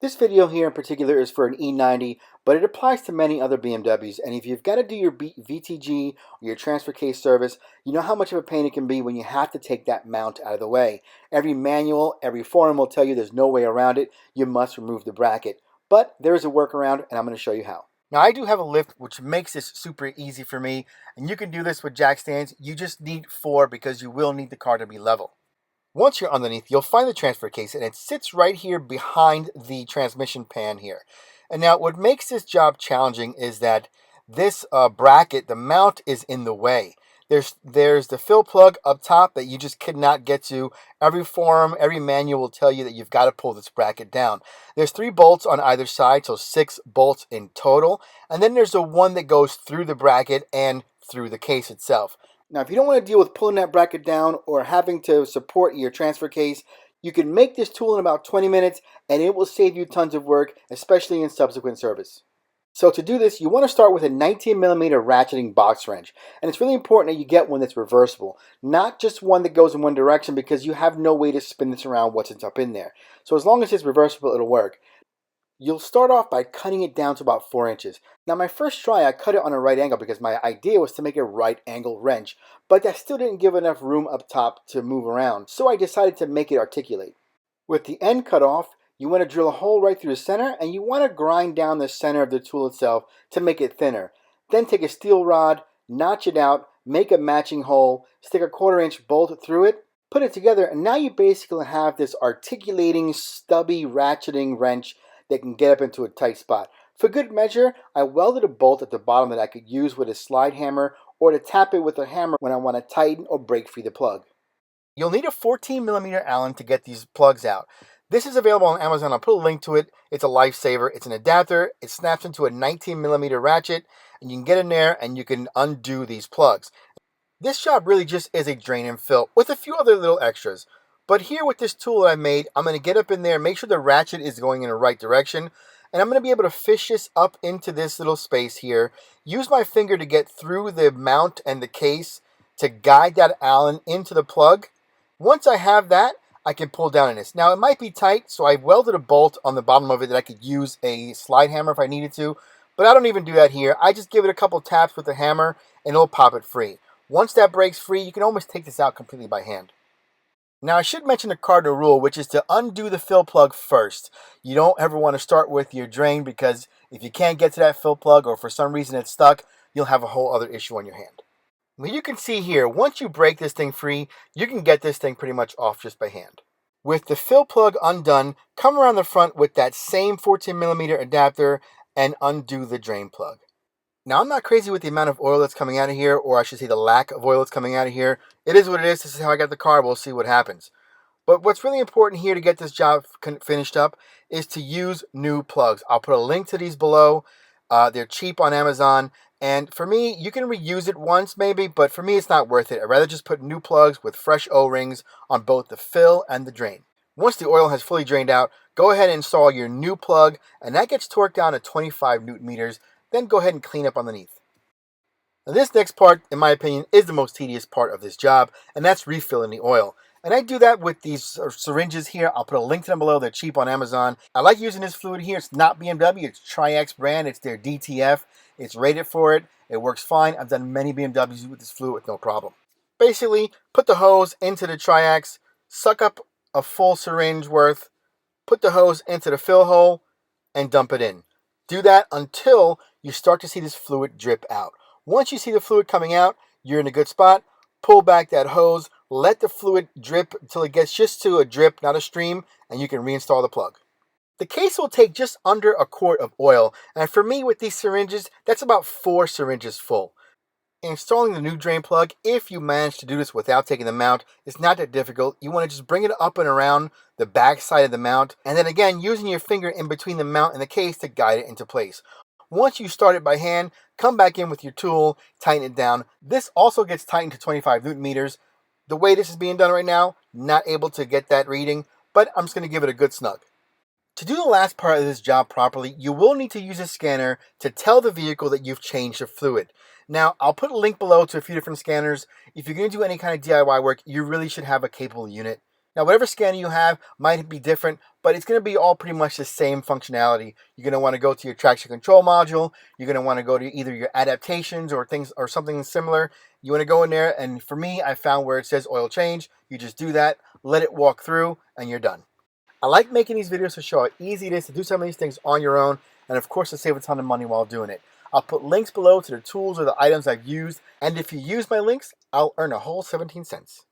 This video here in particular is for an E90, but it applies to many other BMWs. And if you've got to do your VTG or your transfer case service, you know how much of a pain it can be when you have to take that mount out of the way. Every manual, every forum will tell you there's no way around it. You must remove the bracket. But there is a workaround, and I'm going to show you how. Now, I do have a lift, which makes this super easy for me. And you can do this with jack stands. You just need 4 because you will need the car to be level. Once you're underneath, you'll find the transfer case, and it sits right here behind the transmission pan here. And now what makes this job challenging is that this bracket, the mount, is in the way. There's the fill plug up top that you just cannot get to. Every forum, every manual will tell you that you've got to pull this bracket down. There's 3 bolts on either side, so 6 bolts in total. And then there's the one that goes through the bracket and through the case itself. Now, if you don't want to deal with pulling that bracket down or having to support your transfer case, you can make this tool in about 20 minutes and it will save you tons of work, especially in subsequent service. So to do this, you want to start with a 19mm ratcheting box wrench. And it's really important that you get one that's reversible, not just one that goes in one direction, because you have no way to spin this around once it's up in there. So as long as it's reversible, it'll work. You'll start off by cutting it down to about 4 inches. Now, my first try, I cut it on a right angle because my idea was to make a right angle wrench, but that still didn't give enough room up top to move around, so I decided to make it articulate. With the end cut off, you want to drill a hole right through the center, and you want to grind down the center of the tool itself to make it thinner. Then take a steel rod, notch it out, make a matching hole, stick a 1/4 inch bolt through it, put it together, and now you basically have this articulating, stubby, ratcheting wrench that can get up into a tight spot. For good measure, I welded a bolt at the bottom that I could use with a slide hammer or to tap it with a hammer when I want to tighten or break free the plug. You'll need a 14mm Allen to get these plugs out. This is available on Amazon. I'll put a link to it. It's a lifesaver. It's an adapter. It snaps into a 19mm ratchet, and you can get in there and you can undo these plugs. This job really just is a drain and fill with a few other little extras. But here with this tool that I made, I'm going to get up in there, make sure the ratchet is going in the right direction, and I'm going to be able to fish this up into this little space here, use my finger to get through the mount and the case to guide that Allen into the plug. Once I have that, I can pull down in this. Now, it might be tight, so I welded a bolt on the bottom of it that I could use a slide hammer if I needed to, but I don't even do that here. I just give it a couple taps with the hammer, and it'll pop it free. Once that breaks free, you can almost take this out completely by hand. Now, I should mention a cardinal rule, which is to undo the fill plug first. You don't ever want to start with your drain, because if you can't get to that fill plug or for some reason it's stuck, you'll have a whole other issue on your hand. Now, you can see here, once you break this thing free, you can get this thing pretty much off just by hand. With the fill plug undone, come around the front with that same 14mm adapter and undo the drain plug. Now, I'm not crazy with the amount of oil that's coming out of here, or I should say the lack of oil that's coming out of here. It is what it is. This is how I got the car. We'll see what happens. But what's really important here to get this job finished up is to use new plugs. I'll put a link to these below. They're cheap on Amazon. And for me, you can reuse it once maybe, but for me, it's not worth it. I'd rather just put new plugs with fresh O-rings on both the fill and the drain. Once the oil has fully drained out, go ahead and install your new plug, and that gets torqued down to 25 Newton meters. Then go ahead and clean up underneath. Now, this next part, in my opinion, is the most tedious part of this job, and that's refilling the oil. And I do that with these syringes here. I'll put a link to them below. They're cheap on Amazon. I like using this fluid here. It's not BMW. It's Tri-X brand. It's their DTF. It's rated for it. It works fine. I've done many BMWs with this fluid with no problem. Basically, put the hose into the Tri-X, suck up a full syringe worth, put the hose into the fill hole, and dump it in. Do that until you start to see this fluid drip out. Once you see the fluid coming out, you're in a good spot. Pull back that hose, let the fluid drip until it gets just to a drip, not a stream, and you can reinstall the plug. The case will take just under a quart of oil, and for me with these syringes, that's about 4 syringes full. Installing the new drain plug, if you manage to do this without taking the mount, is not that difficult. You want to just bring it up and around the back side of the mount, and then again, using your finger in between the mount and the case to guide it into place. Once you start it by hand, come back in with your tool, tighten it down. This also gets tightened to 25 Newton meters. The way this is being done right now, not able to get that reading, but I'm just going to give it a good snug. To do the last part of this job properly, you will need to use a scanner to tell the vehicle that you've changed the fluid. Now, I'll put a link below to a few different scanners. If you're going to do any kind of DIY work, you really should have a capable unit. Now, whatever scanner you have might be different, but it's going to be all pretty much the same functionality. You're going to want to go to your traction control module. You're going to want to go to either your adaptations or things or something similar. You want to go in there, and for me, I found where it says oil change. You just do that, let it walk through, and you're done. I like making these videos to show how easy it is to do some of these things on your own, and of course to save a ton of money while doing it. I'll put links below to the tools or the items I've used, and if you use my links, I'll earn a whole 17 cents.